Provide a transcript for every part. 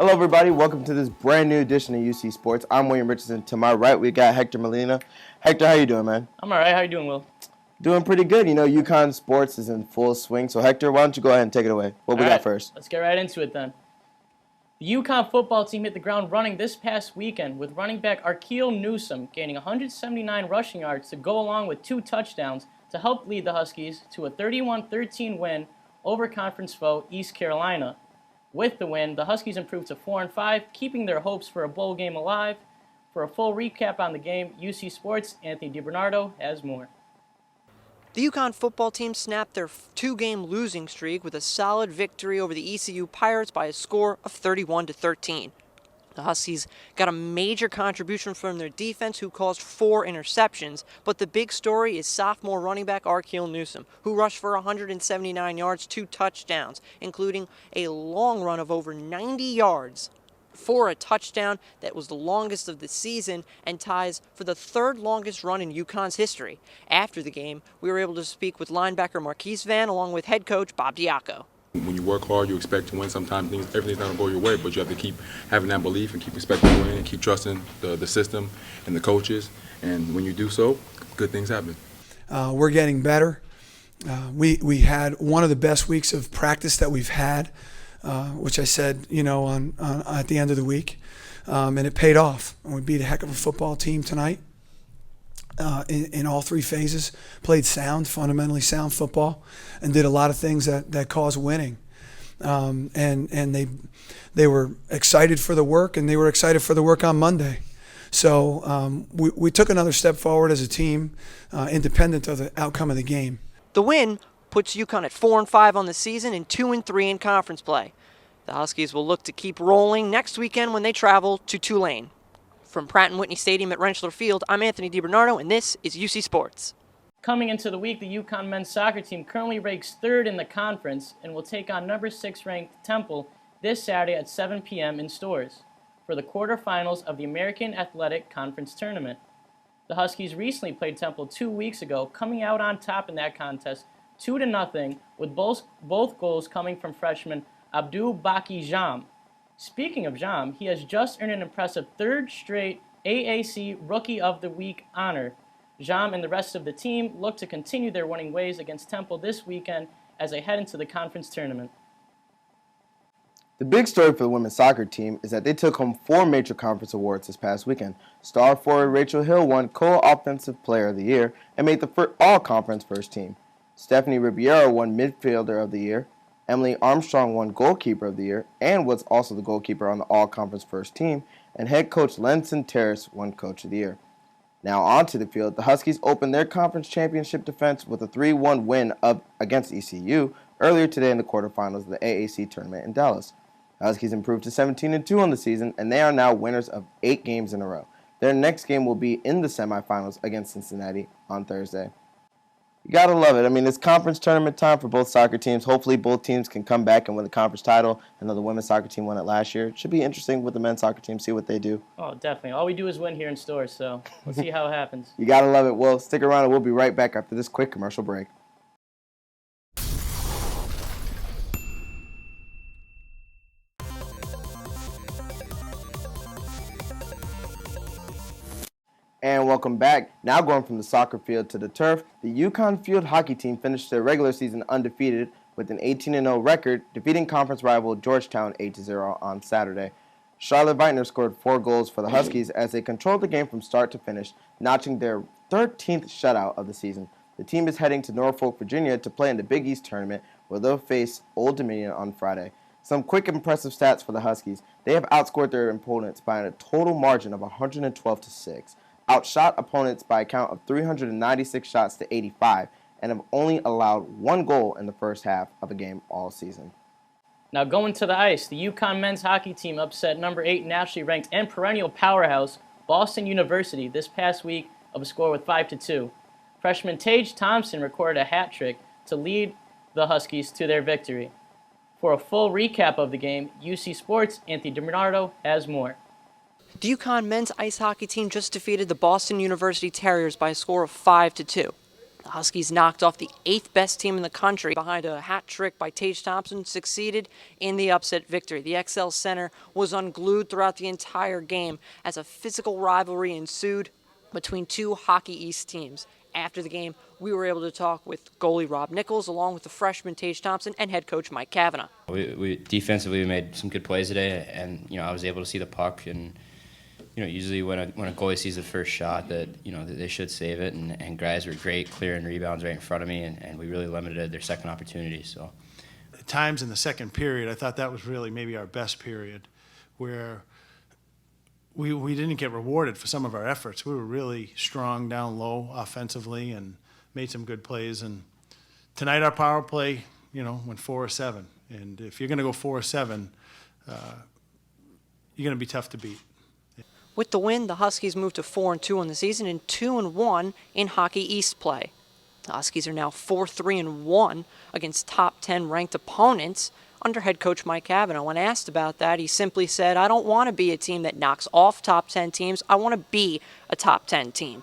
Hello, everybody. Welcome to this brand new edition of UC Sports. I'm William Richardson. To my right, we got Hector Molina. Hector, how you doing, man? I'm all right. How you doing, Will? Doing pretty good. You know, UConn sports is in full swing. So, Hector, why don't you go ahead and take it away? What we got first? Let's get right into it then. The UConn football team hit the ground running this past weekend with running back Arkeil Newsome gaining 179 rushing yards to go along with 2 touchdowns to help lead the Huskies to a 31-13 win over conference foe East Carolina. With the win, the Huskies improved to 4-5, keeping their hopes for a bowl game alive. For a full recap on the game, UC Sports' Anthony DiBernardo has more. The UConn football team snapped their 2-game losing streak with a solid victory over the ECU Pirates by a score of 31-13. The Huskies got a major contribution from their defense, who caused 4 interceptions, but the big story is sophomore running back Arkeil Newsome, who rushed for 179 yards, 2 touchdowns, including a long run of over 90 yards for a touchdown that was the longest of the season and ties for the 3rd longest run in UConn's history. After the game, we were able to speak with linebacker Marquise Van along with head coach Bob Diaco. When you work hard, you expect to win. Sometimes everything's not going to go your way, but you have to keep having that belief and keep expecting to win and keep trusting the system and the coaches. And when you do so, good things happen. We're getting better. We had one of the best weeks of practice that we've had, which I said, on at the end of the week, and it paid off. And we beat a heck of a football team tonight. In all 3 phases, played fundamentally sound football, and did a lot of things that cause winning. And they were excited for the work, and they were excited for the work on Monday. So we took another step forward as a team, independent of the outcome of the game. The win puts UConn at 4-5 on the season and 2-3 in conference play. The Huskies will look to keep rolling next weekend when they travel to Tulane. From Pratt & Whitney Stadium at Rentschler Field, I'm Anthony DiBernardo, and this is UC Sports. Coming into the week, the UConn men's soccer team currently ranks 3rd in the conference and will take on number 6 ranked Temple this Saturday at 7 p.m. in Stores for the quarterfinals of the American Athletic Conference Tournament. The Huskies recently played Temple 2 weeks ago, coming out on top in that contest 2-0, with both goals coming from freshman Abdul Baki Jam. Speaking of Jam, he has just earned an impressive 3rd straight AAC Rookie of the Week honor. Jam and the rest of the team look to continue their winning ways against Temple this weekend as they head into the conference tournament. The big story for the women's soccer team is that they took home 4 major conference awards this past weekend. Star forward Rachel Hill won Co-Offensive Player of the Year and made the All-Conference First Team. Stephanie Ribeiro won Midfielder of the Year. Emily Armstrong won Goalkeeper of the Year and was also the goalkeeper on the All-Conference First Team, and head coach Lenson Terrace won Coach of the Year. Now onto the field, the Huskies opened their conference championship defense with a 3-1 win against ECU earlier today in the quarterfinals of the AAC tournament in Dallas. The Huskies improved to 17-2 on the season, and they are now winners of 8 games in a row. Their next game will be in the semifinals against Cincinnati on Thursday. You gotta love it. I mean, it's conference tournament time for both soccer teams. Hopefully, both teams can come back and win the conference title. I know the women's soccer team won it last year. It should be interesting with the men's soccer team, see what they do. Oh, definitely. All we do is win here in Stores, so we'll see how it happens. You gotta love it. Well, stick around and we'll be right back after this quick commercial break. And welcome back. Now going from the soccer field to the turf, the UConn field hockey team finished their regular season undefeated with an 18-0 record, defeating conference rival Georgetown 8-0 on Saturday. Charlotte Weitner scored 4 goals for the Huskies as they controlled the game from start to finish, notching their 13th shutout of the season. The team is heading to Norfolk, Virginia to play in the Big East tournament, where they'll face Old Dominion on Friday. Some quick impressive stats for the Huskies. They have outscored their opponents by a total margin of 112-6. Outshot opponents by a count of 396 shots to 85, and have only allowed 1 goal in the first half of a game all season. Now going to the ice, the UConn men's hockey team upset number 8 nationally ranked and perennial powerhouse Boston University this past week of a score with 5-2. Freshman Tage Thompson recorded a hat trick to lead the Huskies to their victory. For a full recap of the game, UC Sports' Anthony DiBernardo has more. The UConn men's ice hockey team just defeated the Boston University Terriers by a score of 5-2. The The Huskies knocked off the 8th best team in the country behind a hat trick by Tage Thompson, succeeded in the upset victory. The XL Center was unglued throughout the entire game as a physical rivalry ensued between two Hockey East teams. After the game, we were able to talk with goalie Rob Nichols, along with the freshman Tage Thompson and head coach Mike Kavanagh. We defensively made some good plays today, and I was able to see the puck. And usually when a goalie sees the first shot, that they should save it. And guys were great clearing rebounds right in front of me, and we really limited their second opportunities. So at times in the second period, I thought that was really maybe our best period, where we didn't get rewarded for some of our efforts. We were really strong down low offensively and made some good plays. And tonight our power play, went 4 or 7. And if you're going to go 4 or 7, you're going to be tough to beat. With the win, the Huskies moved to 4-2 on the season and 2-1 in Hockey East play. The Huskies are now 4-3-1 against top 10 ranked opponents under head coach Mike Kavanagh. When asked about that, he simply said, "I don't want to be a team that knocks off top 10 teams. I want to be a top 10 team."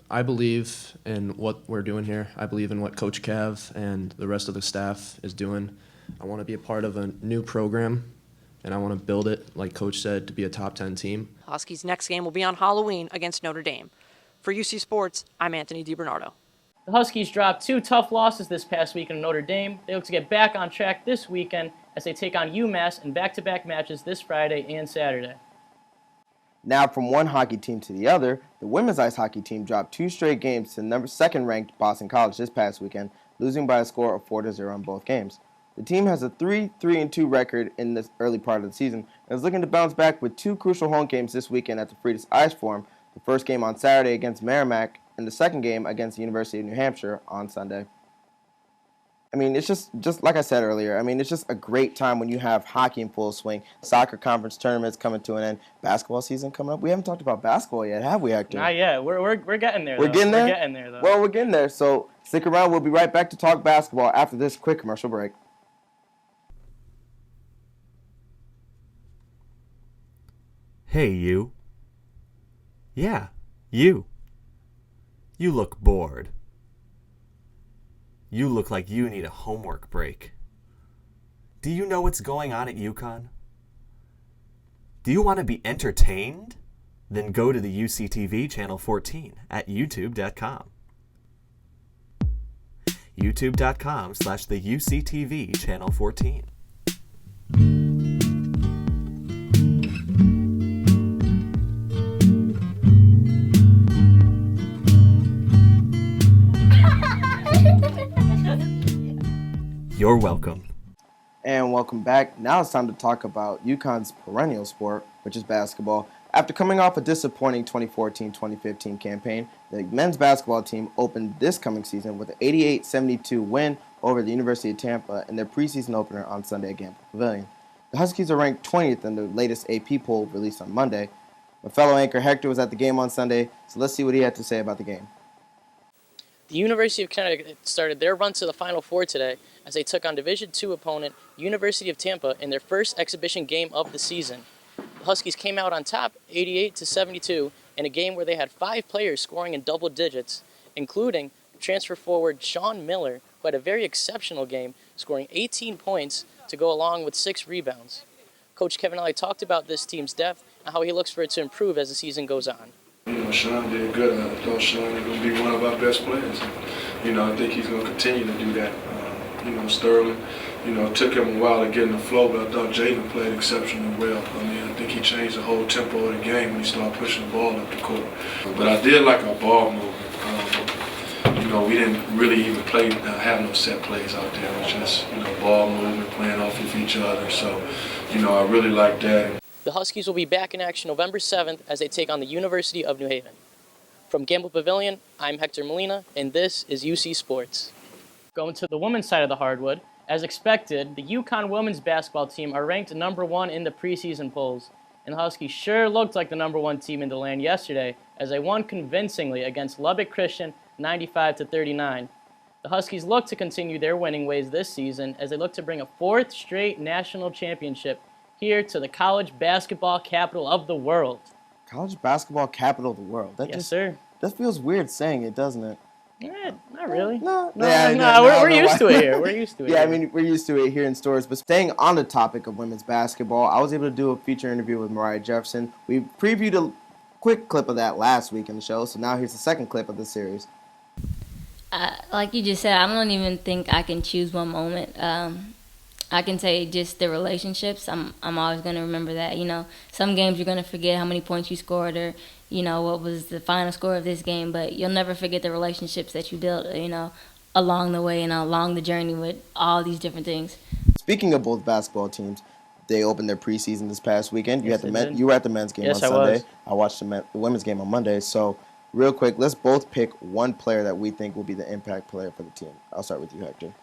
I believe in what we're doing here. I believe in what Coach Cav and the rest of the staff is doing. I want to be a part of a new program, and I want to build it, like Coach said, to be a top 10 team. Huskies' next game will be on Halloween against Notre Dame. For UC Sports, I'm Anthony DiBernardo. The Huskies dropped 2 tough losses this past week in Notre Dame. They look to get back on track this weekend as they take on UMass in back-to-back matches this Friday and Saturday. Now from one hockey team to the other, the women's ice hockey team dropped 2 straight games to second-ranked Boston College this past weekend, losing by a score of 4-0 in both games. The team has a 3-3-2 record in this early part of the season and is looking to bounce back with 2 crucial home games this weekend at the Friedrichs Ice Forum, the first game on Saturday against Merrimack and the second game against the University of New Hampshire on Sunday. I mean, it's just like I said earlier, it's just a great time when you have hockey in full swing. Soccer conference tournaments coming to an end, basketball season coming up. We haven't talked about basketball yet, have we, Hector? Not yet. We're getting there, though. We're getting there? We're getting there, though. Well, we're getting there, so stick around. We'll be right back to talk basketball after this quick commercial break. Hey, you. Yeah, you. You look bored. You look like you need a homework break. Do you know what's going on at UConn? Do you want to be entertained? Then go to the UCTV channel 14 at youtube.com. youtube.com/the UCTV channel 14. You're welcome. And welcome back. Now it's time to talk about UConn's perennial sport, which is basketball. After coming off a disappointing 2014-2015 campaign, the men's basketball team opened this coming season with an 88-72 win over the University of Tampa in their preseason opener on Sunday at Gamble Pavilion. The Huskies are ranked 20th in the latest AP poll released on Monday. My fellow anchor Hector was at the game on Sunday, so let's see what he had to say about the game. The University of Connecticut started their run to the Final Four today as they took on Division II opponent University of Tampa in their first exhibition game of the season. The Huskies came out on top 88-72 in a game where they had 5 players scoring in double digits, including transfer forward Sean Miller, who had a very exceptional game, scoring 18 points to go along with 6 rebounds. Coach Kevin Ali talked about this team's depth and how he looks for it to improve as the season goes on. Sean did good. I thought Sean is going to be one of our best players. I think he's going to continue to do that. Sterling, took him a while to get in the flow, but I thought Jaden played exceptionally well. I think he changed the whole tempo of the game when he started pushing the ball up the court. But I did like our ball movement. We didn't really even have no set plays out there. It was just, ball movement, playing off of each other. So, I really like that. The Huskies will be back in action November 7th as they take on the University of New Haven. From Gamble Pavilion, I'm Hector Molina, and this is UC Sports. Going to the women's side of the hardwood, as expected, the UConn women's basketball team are ranked number 1 in the preseason polls, and the Huskies sure looked like the number 1 team in the land yesterday as they won convincingly against Lubbock Christian 95-39. The Huskies look to continue their winning ways this season as they look to bring a 4th straight national championship here to the college basketball capital of the world. College basketball capital of the world. Yes, sir. That feels weird saying it, doesn't it? Not really. No, We're used to it here. We're used to it. Yeah, I here. mean, we're used to it here in stores. But staying on the topic of women's basketball, I was able to do a feature interview with Moriah Jefferson. We previewed a quick clip of that last week in the show, so now here's the second clip of the series. Like you just said, I don't even think I can choose one moment. I can say just the relationships. I'm always going to remember that. You know, some games you're going to forget how many points you scored or, you know, what was the final score of this game, but you'll never forget the relationships that you built, you know, along the way and along the journey with all these different things. Speaking of both basketball teams, they opened their preseason this past weekend. Yes, You were at the men's game on Yes, I Sunday. was. I watched the women's game on Monday. So, real quick, let's both pick one player that we think will be the impact player for the team. I'll start with you, Hector.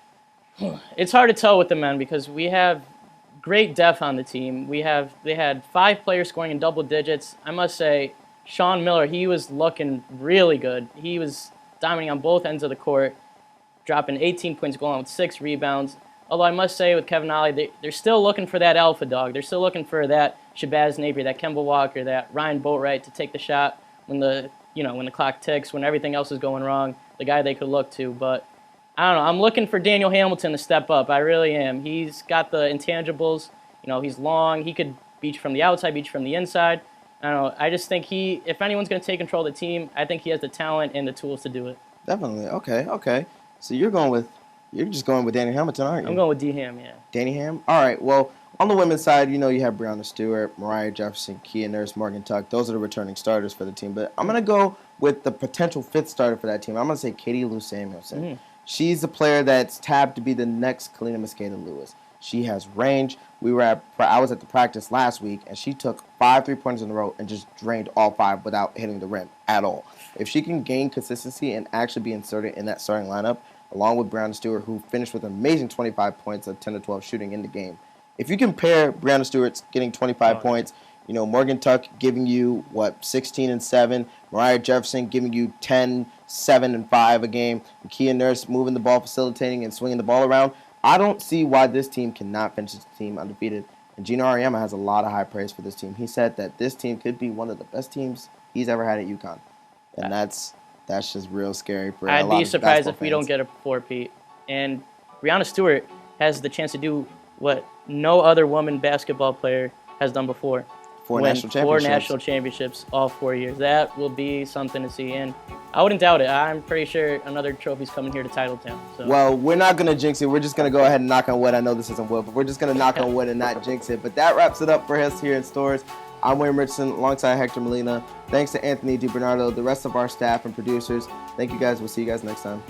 It's hard to tell with the men because we have great depth on the team. They had 5 players scoring in double digits. I must say, Sean Miller, he was looking really good. He was dominating on both ends of the court, dropping 18 points, going with 6 rebounds. Although I must say with Kevin Ollie, they're still looking for that alpha dog. They're still looking for that Shabazz Napier, that Kemba Walker, that Ryan Boatwright to take the shot when the clock ticks, when everything else is going wrong, the guy they could look to. But I don't know. I'm looking for Daniel Hamilton to step up. I really am. He's got the intangibles. You know, he's long. He could beat from the outside, beat from the inside. I don't know. I just think if anyone's going to take control of the team, I think he has the talent and the tools to do it. Definitely. Okay. So you're just going with Danny Hamilton, aren't you? I'm going with D-Ham, yeah. Danny Ham? All right. Well, on the women's side, you know, you have Breonna Stewart, Moriah Jefferson, Kia Nurse, Morgan Tuck. Those are the returning starters for the team. But I'm going to go with the potential 5th starter for that team. I'm going to say Katie Lou Samuelson. Mm-hmm. She's the player that's tapped to be the next Kalina Mosqueda-Lewis. She has range. I was at the practice last week, and she took 5 3-pointers in a row and just drained all 5 without hitting the rim at all. If she can gain consistency and actually be inserted in that starting lineup, along with Breonna Stewart, who finished with an amazing 25 points of 10 to 12 shooting in the game. If you compare Breonna Stewart's getting 25 points, you know, Morgan Tuck giving you, 16 and 7, Moriah Jefferson giving you 10, 7, and 5 a game, and Kia Nurse moving the ball, facilitating, and swinging the ball around, I don't see why this team cannot finish this team undefeated. And Gino Auriemma has a lot of high praise for this team. He said that this team could be one of the best teams he's ever had at UConn. And that's just real scary for a lot of I'd be surprised basketball if we don't fans. get a 4-peat. And Breonna Stewart has the chance to do what no other woman basketball player has done before. 4 Win national 4 championships. national championships all 4 years. That will be something to see. And I wouldn't doubt it. I'm pretty sure another trophy's coming here to Titletown. So. Well, we're not going to jinx it. We're just going to go ahead and knock on wood. I know this isn't wood, but we're just going to knock on wood and not jinx it. But that wraps it up for us here in Stores. I'm William Richardson alongside Hector Molina. Thanks to Anthony DiBernardo, the rest of our staff and producers. Thank you guys. We'll see you guys next time.